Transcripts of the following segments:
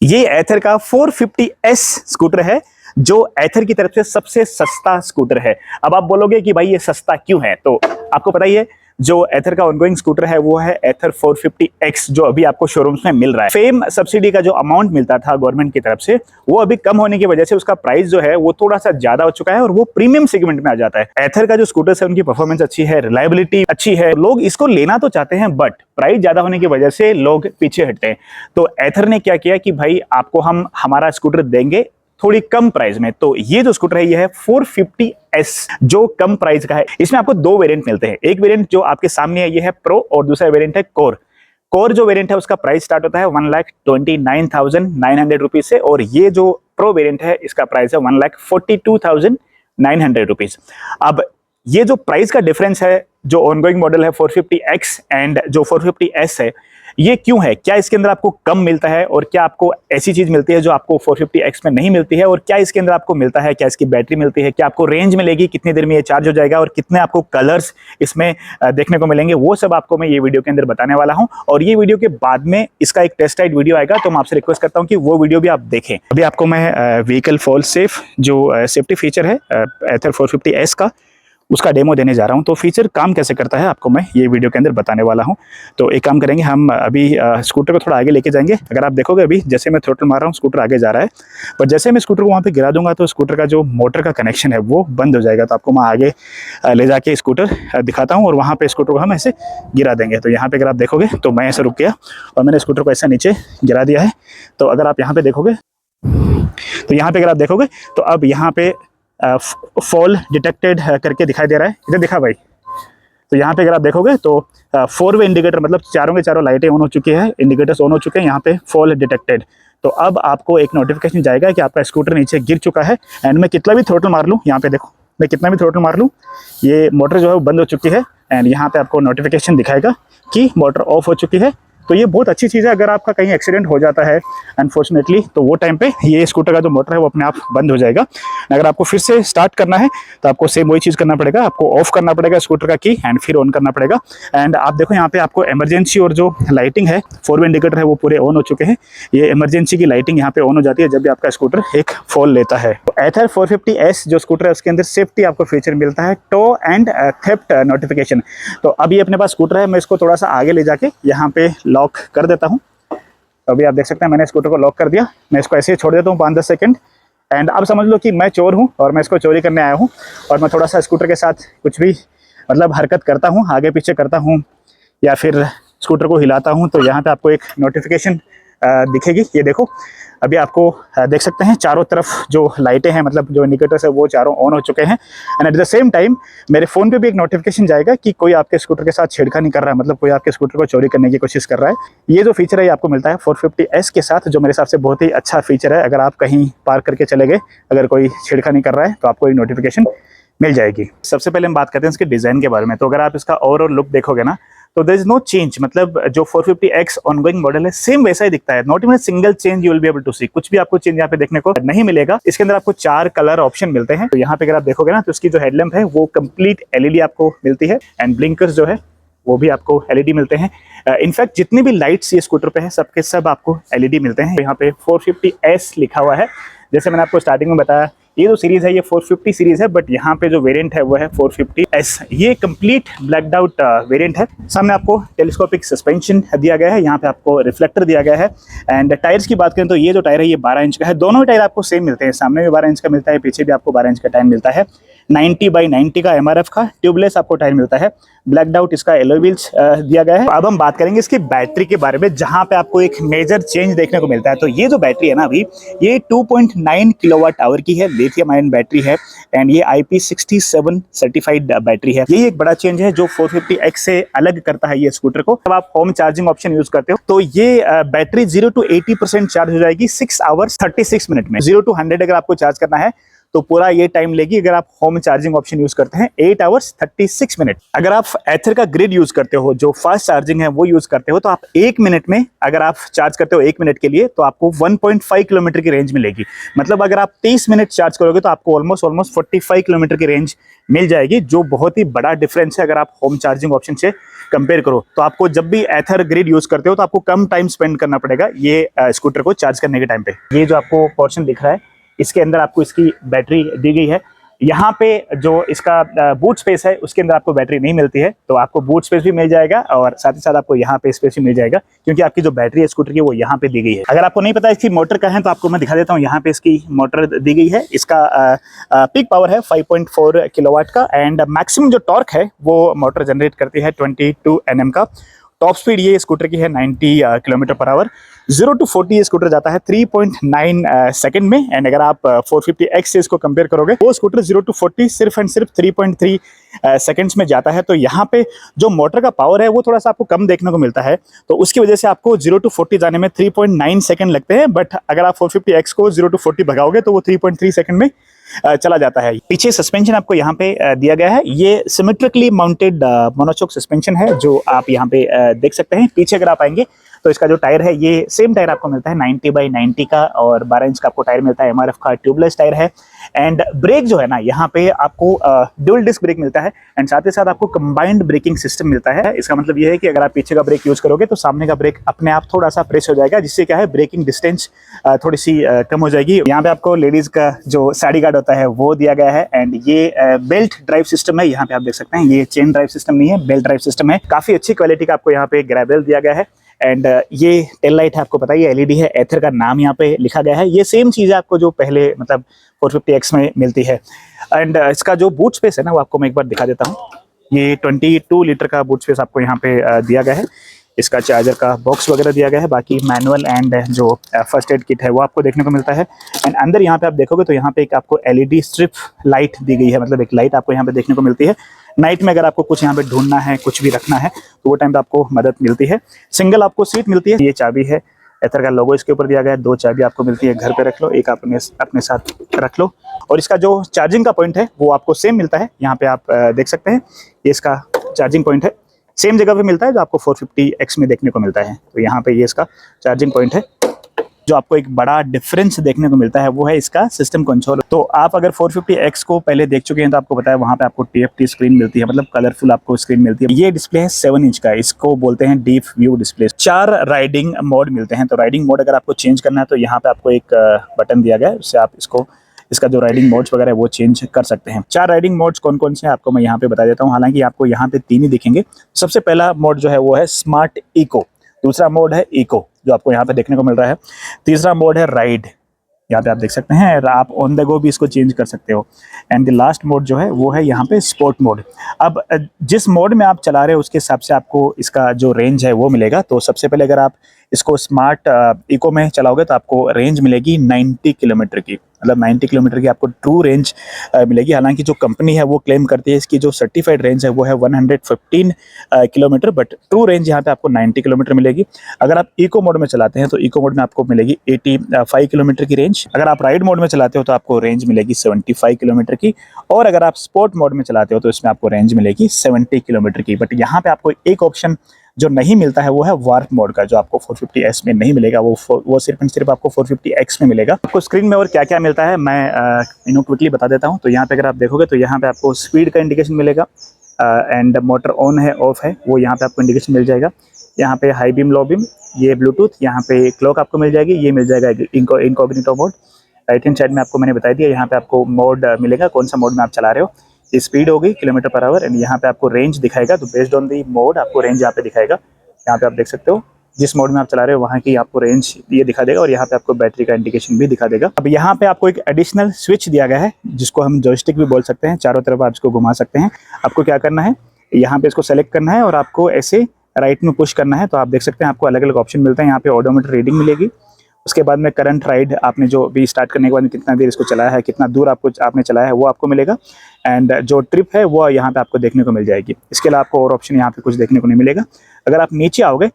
ये एथर का 450S scooter है जो एथर की तरफ से सबसे सस्ता स्कूटर है। अब आप बोलोगे कि भाई ये सस्ता क्यों है, तो आपको पता ही है जो एथर का ऑनगोइंग स्कूटर है वो है एथर 450X जो अभी आपको शोरूम्स में मिल रहा है। फेम सब्सिडी का जो अमाउंट मिलता था गवर्नमेंट की तरफ से वो अभी कम होने की वजह से उसका प्राइस जो है वो थोड़ा सा ज्यादा हो चुका है और वो प्रीमियम सेगमेंट में आ जाता है। एथर का जो स्कूटर्स है उनकी परफॉर्मेंस अच्छी है, रिलायबिलिटी अच्छी है, लोग इसको लेना तो चाहते हैं बट प्राइस ज्यादा होने की वजह से लोग पीछे हटते हैं। तो एथर ने क्या किया कि भाई आपको हम हमारा स्कूटर देंगे थोड़ी कम प्राइस में। तो ये जो स्कूटर है ये है 450S जो कम प्राइस का है। इसमें आपको दो वेरिएंट मिलते हैं, एक वेरिएंट जो आपके सामने है ये है प्रो और दूसरा वेरिएंट है कोर। कोर जो वेरिएंट है उसका प्राइस स्टार्ट होता है 1,29,900 रुपीज से और ये जो प्रो वेरिएंट है इसका प्राइस है 1,42,900 रुपीज। अब ये जो प्राइस का डिफरेंस है जो ऑनगोइंग मॉडल है 450X एंड जो 450S है ये क्यों है, क्या इसके अंदर आपको कम मिलता है और क्या आपको ऐसी चीज मिलती है जो आपको 450X में नहीं मिलती है और क्या इसके अंदर आपको मिलता है, क्या इसकी बैटरी मिलती है, क्या आपको रेंज मिलेगी, कितनी देर में ये चार्ज हो जाएगा और कितने आपको कलर्स इसमें देखने को मिलेंगे, वो सब आपको मैं ये वीडियो के अंदर बताने वाला हूं। और ये वीडियो के बाद में इसका एक टेस्ट राइड वीडियो आएगा तो मैं आपसे रिक्वेस्ट करता हूं कि वो वीडियो भी आप देखें। अभी आपको मैं व्हीकल फॉल सेफ जो सेफ्टी फीचर है एथर 450S का उसका डेमो देने जा रहा हूं। तो फीचर काम कैसे करता है आपको मैं ये वीडियो के अंदर बताने वाला हूं। तो एक काम करेंगे, हम अभी स्कूटर को थोड़ा आगे लेके जाएंगे। अगर आप देखोगे अभी जैसे मैं थ्रोटल मार रहा हूं स्कूटर आगे जा रहा है, पर जैसे मैं स्कूटर को वहां पे गिरा दूंगा तो स्कूटर का जो मोटर का कनेक्शन है वो बंद हो जाएगा। तो आपको मैं आगे ले जाके स्कूटर दिखाता हूँ और वहाँ पे स्कूटर को हम ऐसे गिरा देंगे। तो यहाँ पे अगर आप देखोगे तो मैं ऐसे रुक गया और मैंने स्कूटर को ऐसा नीचे गिरा दिया है। तो अगर आप यहाँ पे देखोगे तो यहाँ पे अगर आप देखोगे तो अब यहाँ पे फॉल डिटेक्टेड करके दिखाई दे रहा है, इधर दिखा भाई। तो यहाँ पे अगर आप देखोगे तो 4 वे इंडिकेटर मतलब चारों के चारों लाइटें ऑन हो चुकी है, इंडिकेटर्स ऑन हो चुके हैं, यहाँ पे फॉल डिटेक्टेड। तो अब आपको एक नोटिफिकेशन जाएगा कि आपका स्कूटर नीचे गिर चुका है। एंड मैं कितना भी थ्रोटल मार लूँ, यहाँ पे देखो मैं कितना भी थ्रोटल मार लूँ ये मोटर जो है वो बंद हो चुकी है। एंड यहाँ पे आपको नोटिफिकेशन दिखाएगा कि मोटर ऑफ हो चुकी है। तो ये बहुत अच्छी चीज़ है अगर आपका कहीं एक्सीडेंट हो जाता है अनफॉर्चुनेटली तो वो टाइम पे ये स्कूटर का जो मोटर है वो अपने आप बंद हो जाएगा। अगर आपको फिर से स्टार्ट करना है तो आपको सेम वही चीज़ करना पड़ेगा, आपको ऑफ करना पड़ेगा स्कूटर का की एंड फिर ऑन करना पड़ेगा। एंड आप देखो यहाँ पे आपको इमरजेंसी और जो लाइटिंग है 4 वे इंडिकेटर है वो पूरे ऑन हो चुके हैं। ये इमरजेंसी की लाइटिंग यहाँ पे ऑन हो जाती है जब भी आपका स्कूटर एक फॉल लेता है। तो एथर 450S जो स्कूटर है उसके अंदर सेफ्टी आपको फीचर मिलता है टो एंड थेफ्ट नोटिफिकेशन। तो अभी अपने पास स्कूटर है, मैं इसको थोड़ा सा आगे ले जाके यहाँ पे लॉक कर देता हूँ। अभी आप देख सकते हैं मैंने स्कूटर को लॉक कर दिया। मैं इसको ऐसे ही छोड़ देता हूँ 5-10 सेकंड। एंड अब समझ लो कि मैं चोर हूँ और मैं इसको चोरी करने आया हूँ और मैं थोड़ा सा स्कूटर के साथ कुछ भी मतलब हरकत करता हूँ, आगे पीछे करता हूँ या फिर स्कूटर को हिलाता हूँ तो यहाँ पे आपको एक नोटिफिकेशन दिखेगी। ये देखो अभी आपको देख सकते हैं चारों तरफ जो लाइटें हैं मतलब जो इंडिकेटर्स है वो चारों ऑन हो चुके हैं। And at the same time मेरे फ़ोन पे भी एक नोटिफिकेशन जाएगा कि कोई आपके स्कूटर के साथ छेड़खानी कर रहा है, मतलब कोई आपके स्कूटर को चोरी करने की कोशिश कर रहा है। ये जो फीचर है ये आपको मिलता है 450S के साथ, जो मेरे हिसाब से बहुत ही अच्छा फीचर है। अगर आप कहीं पार्क करके चले गए, अगर कोई छेड़खानी कर रहा है तो आपको एक नोटिफिकेशन मिल जाएगी। सबसे पहले हम बात करते हैं इसके डिज़ाइन के बारे में। तो अगर आप इसका ओवरऑल लुक देखोगे ना तो देयर इज नो चेंज, मतलब जो 450X ऑनगोइंग मॉडल है सेम वैसा ही दिखता है। Not even single change you will be able to see, कुछ भी आपको चेंज यहाँ पे देखने को नहीं मिलेगा। इसके अंदर आपको 4 कलर ऑप्शन मिलते हैं। तो यहाँ पे अगर आप देखोगे ना तो इसकी जो हेडलैम्प है वो कंप्लीट LED आपको मिलती है एंड ब्लिंकर्स जो है वो भी आपको LED मिलते हैं। इनफैक्ट जितने भी लाइट्स ये स्कूटर पे है सबके सब आपको LED मिलते हैं। यहाँ पे 450S लिखा हुआ है। जैसे मैंने आपको स्टार्टिंग में बताया ये जो सीरीज है ये 450 सीरीज है बट यहाँ पे जो वेरिएंट है वो है 450S। ये कंप्लीट ब्लैक्ड आउट वेरिएंट है। सामने आपको टेलीस्कोपिक सस्पेंशन दिया गया है, यहाँ पे आपको रिफ्लेक्टर दिया गया है। एंड टायर्स की बात करें तो ये जो टायर है ये 12 इंच का है। दोनों ही टायर आपको सेम मिलते हैं, सामने भी 12 इंच का मिलता है, पीछे भी आपको 12 इंच का टायर मिलता है। 90/90 का MRF का ट्यूबलेस आपको टायर मिलता है। ब्लैक्ड आउट इसका एलॉय व्हील्स दिया गया है। अब हम बात करेंगे इसकी बैटरी के बारे में, जहां पे आपको एक मेजर चेंज देखने को मिलता है। तो ये जो बैटरी है ना अभी ये 2.9 किलोवाट आवर की है, लिथियम आयन बैटरी है एंड ये IP67 सर्टिफाइड बैटरी है। यही एक बड़ा चेंज है जो 450X से अलग करता है ये स्कूटर को। जब आप होम चार्जिंग ऑप्शन यूज करते हो तो ये बैटरी 0 to 80% चार्ज हो जाएगी 6 आवर्स 36 मिनट में। 0 to 100 अगर आपको चार्ज करना है तो पूरा ये टाइम लेगी। अगर आप होम चार्जिंग ऑप्शन यूज करते हैं 8 आवर्स 36 मिनट। अगर आप एथर का ग्रिड यूज करते हो, जो फास्ट चार्जिंग है वो यूज करते हो, तो आप 1 मिनट में अगर आप चार्ज करते हो 1 मिनट के लिए, तो आपको 1.5 किलोमीटर की रेंज मिलेगी। मतलब अगर आप 30 मिनट चार्ज करोगे तो आपको ऑलमोस्ट 45 किलोमीटर की रेंज मिल जाएगी, जो बहुत ही बड़ा डिफरेंस है अगर आप होम चार्जिंग ऑप्शन से कंपेयर करो। तो आपको जब भी एथर ग्रिड यूज करते हो तो आपको कम टाइम स्पेंड करना पड़ेगा ये स्कूटर को चार्ज करने के टाइम पे। ये जो आपको पोर्शन दिख रहा है, इसके अंदर आपको इसकी बैटरी दी गई है। यहाँ पे जो इसका बूट स्पेस है उसके अंदर आपको बैटरी नहीं मिलती है, तो आपको बूट स्पेस भी मिल जाएगा और साथ ही साथ आपको यहाँ पे स्पेस भी मिल जाएगा, क्योंकि आपकी जो बैटरी है स्कूटर की वो यहाँ पे दी गई है। अगर आपको नहीं पता इसकी मोटर का है तो आपको मैं दिखा देता हूँ। यहाँ पे इसकी मोटर दी गई है। इसका पीक पावर है 5.4 किलोवाट का, एंड मैक्सिमम जो टॉर्क है वो मोटर जनरेट करती है 22 Nm का। टॉप स्पीड ये स्कूटर की है 90 किलोमीटर पर आवर। 0 to 40 ये स्कूटर जाता है 3.9 सेकंड में। एंड अगर आप 450X से इसको कंपेयर करोगे, वो स्कूटर 0 to 40 सिर्फ एंड सिर्फ 3.3 सेकंड्स में जाता है। तो यहाँ पे जो मोटर का पावर है वो थोड़ा सा आपको कम देखने को मिलता है, तो उसकी वजह से आपको 0 to 40 जाने में 3.9 सेकंड लगते हैं। बट अगर आप 450X को 0 to 40 भगाओगे तो वो 3.3 सेकंड में चला जाता है। पीछे सस्पेंशन आपको यहाँ पे दिया गया है। ये सिमेट्रिकली माउंटेड मोनोशॉक सस्पेंशन है, जो आप यहाँ पे देख सकते हैं। पीछे अगर आप आएंगे तो इसका जो टायर है ये सेम टायर आपको मिलता है 90/90 का, और 12 इंच का आपको टायर मिलता है। MRF का ट्यूबलेस टायर है। एंड ब्रेक जो है ना, यहाँ पे आपको ड्यूल डिस्क ब्रेक मिलता है, एंड साथ ही साथ आपको कंबाइंड ब्रेकिंग सिस्टम मिलता है। इसका मतलब ये है कि अगर आप पीछे का ब्रेक यूज करोगे तो सामने का ब्रेक अपने आप थोड़ा सा प्रेस हो जाएगा, जिससे क्या है ब्रेकिंग डिस्टेंस थोड़ी सी कम हो जाएगी। यहाँ पे आपको लेडीज का जो साड़ी गार्ड होता है वो दिया गया है, एंड ये बेल्ट ड्राइव सिस्टम है। यहाँ पे आप देख सकते हैं ये चेन ड्राइव सिस्टम नहीं है, बेल्ट ड्राइव सिस्टम है। काफी अच्छी क्वालिटी का आपको यहाँ पे ग्रेबल दिया गया है। एंड ये टेल लाइट है, आपको पता है LED है। एथर का नाम यहाँ पे लिखा गया है। ये सेम चीज है आपको जो पहले मतलब 450X में मिलती है। एंड इसका जो बूट स्पेस है ना, वो आपको मैं एक बार दिखा देता हूँ। ये 22 लीटर का बूट स्पेस आपको यहाँ पे दिया गया है। इसका चार्जर का बॉक्स वगैरह दिया गया है। बाकी मैनुअल एंड जो फर्स्ट एड किट है वो आपको देखने को मिलता है। एंड अंदर यहाँ पे आप देखोगे तो यहाँ पे एक आपको LED स्ट्रिप लाइट दी गई है, मतलब एक लाइट आपको यहाँ पे देखने को मिलती है। नाइट में अगर आपको कुछ यहाँ पे ढूंढना है, कुछ भी रखना है, तो वो टाइम पे आपको मदद मिलती है। सिंगल आपको सीट मिलती है। ये चाबी है, एथर का लोगो इसके ऊपर दिया गया है। 2 चाबी आपको मिलती है, घर पे रख लो, एक अपने साथ रख लो। और इसका जो चार्जिंग का पॉइंट है वो आपको सेम मिलता है। यहाँ पे आप देख सकते हैं, ये इसका चार्जिंग पॉइंट है, सेम जगह पे मिलता है जो आपको 450X में देखने को मिलता है। तो यहाँ पे ये इसका चार्जिंग पॉइंट है। जो आपको एक बड़ा डिफरेंस देखने को मिलता है वो है इसका सिस्टम कंट्रोल। तो आप अगर 450X को पहले देख चुके हैं तो आपको पता है वहाँ पे आपको TFT स्क्रीन मिलती है, मतलब कलरफुल आपको स्क्रीन मिलती है। ये डिस्प्ले है 7 इंच का, इसको बोलते हैं deep view display. 4 riding mode मिलते हैं। तो राइडिंग मोड अगर आपको चेंज करना है तो यहाँ पे आपको एक बटन दिया गया है, उससे आप इसका जो राइडिंग मोड्स वगैरह है वो चेंज कर सकते हैं। 4 राइडिंग मोड्स कौन कौन से हैं आपको मैं यहाँ पे बता देता हूँ। हालांकि आपको यहाँ पे 3 ही दिखेंगे। सबसे पहला मोड जो है वो है स्मार्ट इको। दूसरा मोड है इको, जो आपको यहाँ पे देखने को मिल रहा है। तीसरा मोड है राइड, यहाँ पे आप देख सकते हैं। आप ऑन द गो भी इसको चेंज कर सकते हो। एंड द लास्ट मोड जो है वो है यहाँ पे स्पोर्ट मोड। अब जिस मोड में आप चला रहे हो उसके हिसाब से आपको इसका जो रेंज है वो मिलेगा। तो सबसे पहले अगर आप इसको स्मार्ट इको में चलाओगे तो आपको रेंज मिलेगी 90 किलोमीटर की, मतलब 90 किलोमीटर की आपको ट्रू रेंज मिलेगी। हालांकि जो कंपनी है वो क्लेम करती है इसकी जो सर्टिफाइड रेंज है वो है 115 किलोमीटर, बट ट्रू रेंज यहाँ पे आपको 90 किलोमीटर मिलेगी। अगर आप इको मोड में चलाते हैं तो इको मोड में आपको मिलेगी 85 किलोमीटर की रेंज। अगर आप राइड मोड में चलाते हो तो आपको रेंज मिलेगी 75 किलोमीटर की, और अगर आप स्पोर्ट मोड में चलाते हो तो इसमें आपको रेंज मिलेगी 70 किलोमीटर की। बट यहाँ पे आपको एक ऑप्शन जो नहीं मिलता है वो है वार्प मोड का, जो आपको 450S में नहीं मिलेगा। वो सिर्फ एंड सिर्फ आपको 450X में मिलेगा। आपको स्क्रीन में और क्या क्या मिलता है मैं क्विकली बता देता हूँ। तो यहाँ पे अगर आप देखोगे तो यहाँ पे आपको स्पीड का इंडिकेशन मिलेगा, एंड मोटर ऑन है ऑफ है वो यहाँ पे आपको इंडिकेशन मिल जाएगा। यहाँ पे हाई बीम लो बीम, ये ब्लूटूथ, यहाँ पे क्लॉक आपको मिल जाएगी, ये मिल जाएगा incognito mode. Right hand side में आपको मैंने बता दिया, यहाँ पे आपको मोड मिलेगा, कौन सा मोड में आप चला रहे हो। ये स्पीड होगी किलोमीटर पर आवर, एंड यहाँ पे आपको रेंज दिखाएगा। तो बेस्ड ऑन दी मोड आपको रेंज यहाँ पे दिखाएगा। यहाँ पे आप देख सकते हो जिस मोड में आप चला रहे हो वहाँ की आपको रेंज ये दिखा देगा, और यहाँ पे आपको बैटरी का इंडिकेशन भी दिखा देगा। अब यहाँ पे आपको एक एडिशनल स्विच दिया गया है जिसको हम जॉयस्टिक भी बोल सकते हैं। चारों तरफ आप इसको घुमा सकते हैं। आपको क्या करना है, यहाँ पे इसको सेलेक्ट करना है और आपको ऐसे राइट में पुश करना है। तो आप देख सकते हैं आपको अलग अलग ऑप्शन मिलते हैं। यहाँ पे ऑडोमीटर रीडिंग मिलेगी, उसके बाद में करंट राइड, आपने जो भी स्टार्ट करने के बाद कितना देर इसको चलाया है, कितना दूर आपने चलाया है वो आपको मिलेगा। एंड जो ट्रिप है वो यहाँ पे आपको देखने को मिल जाएगी। इसके अलावा आपको और ऑप्शन यहाँ पे कुछ देखने को नहीं मिलेगा। अगर आप नीचे आओगे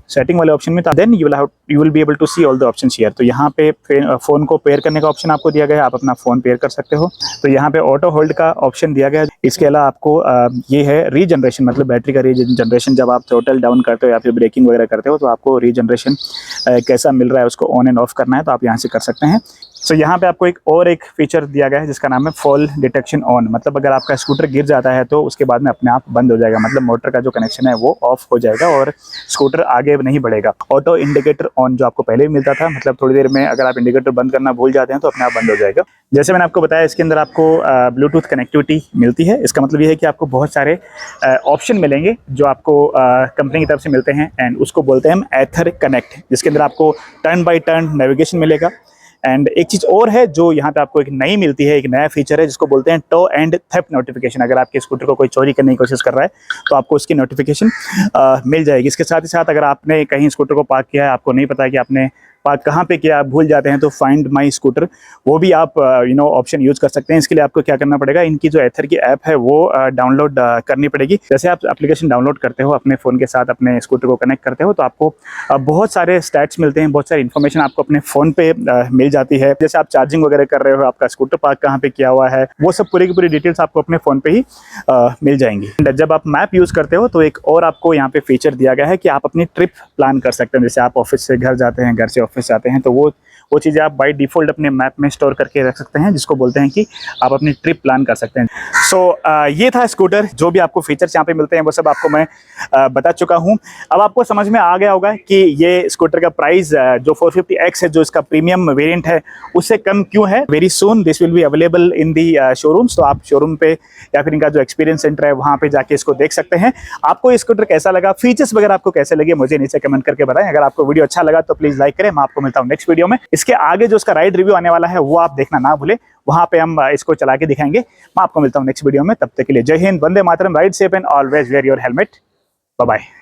सेटिंग वाले ऑप्शन में, then you will be able to see all the options here. तो यहाँ पे फ़ोन को पेयर करने का ऑप्शन आपको दिया गया है, आप अपना फ़ोन पेयर कर सकते हो। तो यहाँ पे ऑटो होल्ड का ऑप्शन दिया गया है। इसके अलावा आपको ये है रीजनरेशन, मतलब बैटरी का रीजनरेशन। जब आप थ्रोटल डाउन करते हो या फिर ब्रेकिंग वगैरह करते हो तो आपको रीजनरेशन कैसा मिल रहा है उसको ऑन एंड ऑफ करना है, तो आप यहाँ से कर सकते हैं। सो यहाँ पे आपको एक फीचर दिया गया है जिसका नाम है फॉल डिटेक्शन ऑन। मतलब अगर आपका स्कूटर गिर जाता है तो उसके बाद में अपने आप बंद हो जाएगा, मतलब मोटर का जो कनेक्शन है वो ऑफ हो जाएगा और स्कूटर आगे नहीं बढ़ेगा। ऑटो इंडिकेटर ऑन जो आपको पहले भी मिलता था, मतलब थोड़ी देर में अगर आप इंडिकेटर बंद करना भूल जाते हैं तो अपने आप बंद हो जाएगा। जैसे मैंने आपको बताया, इसके अंदर आपको ब्लूटूथ कनेक्टिविटी मिलती है। इसका मतलब ये है कि आपको बहुत सारे ऑप्शन मिलेंगे जो आपको कंपनी की तरफ से मिलते हैं, एंड उसको बोलते हैं हम एथर कनेक्ट, जिसके अंदर आपको टर्न बाई टर्न नेविगेशन मिलेगा। एंड एक चीज़ और है जो यहाँ पे आपको एक नई मिलती है, एक नया फीचर है जिसको बोलते हैं टो एंड थेफ्ट नोटिफिकेशन। अगर आपके स्कूटर को कोई चोरी करने की कोशिश कर रहा है तो आपको उसकी नोटिफिकेशन मिल जाएगी। इसके साथ ही साथ अगर आपने कहीं स्कूटर को पार्क किया है, आपको नहीं पता कि आपने पार्क कहाँ पे किया, आप भूल जाते हैं, तो फाइंड माई स्कूटर वो भी आप ऑप्शन यूज़ कर सकते हैं। इसके लिए आपको क्या करना पड़ेगा, इनकी जो एथर की ऐप है वो डाउनलोड करनी पड़ेगी। जैसे आप एप्लीकेशन डाउनलोड करते हो, अपने फ़ोन के साथ अपने स्कूटर को कनेक्ट करते हो, तो आपको बहुत सारे स्टैट्स मिलते हैं, बहुत सारी इन्फॉर्मेशन आपको अपने फ़ोन पे मिल जाती है। जैसे आप चार्जिंग वगैरह कर रहे हो, आपका स्कूटर पार्क कहाँ पे किया हुआ है, वो सब पूरी की पूरी डिटेल्स आपको अपने फ़ोन पे ही मिल जाएंगी। जब आप मैप यूज़ करते हो तो एक और आपको यहाँ पे फीचर दिया गया है कि आप अपनी ट्रिप प्लान कर सकते हैं। जैसे आप ऑफिस से घर जाते हैं, घर से ऑफिस जाते हैं, तो वो चीज़ें आप बाय डिफ़ॉल्ट अपने मैप में स्टोर करके रख सकते हैं, जिसको बोलते हैं कि आप अपनी ट्रिप प्लान कर सकते हैं। सो ये था स्कूटर। जो भी आपको फीचर्स यहाँ पे मिलते हैं वो सब आपको मैं बता चुका हूँ। अब आपको समझ में आ गया होगा कि ये स्कूटर का प्राइस जो 450X है, जो इसका प्रीमियम वेरिएंट है, उससे कम क्यों है। Very soon this will be available in the showrooms. तो आप शोरूम पे या फिर इनका जो एक्सपीरियंस सेंटर है वहाँ पे जाके इसको देख सकते हैं। आपको ये स्कूटर कैसा लगा, फीचर्स वगैरह आपको कैसे लगे, मुझे नीचे कमेंट करके बताएं। अगर आपको वीडियो अच्छा लगा तो प्लीज़ लाइक करें। मैं आपको मिलता हूँ नेक्स्ट वीडियो में। इसके आगे जो इसका राइड रिव्यू आने वाला है वो आप देखना ना भूलें, वहाँ पे हम इसको चला के दिखाएंगे। मैं आपको मिलता हूँ नेक्स्ट वीडियो में। तब तक के लिए जय हिंद, वंदे मातरम, ride safe and always wear your helmet. Bye bye.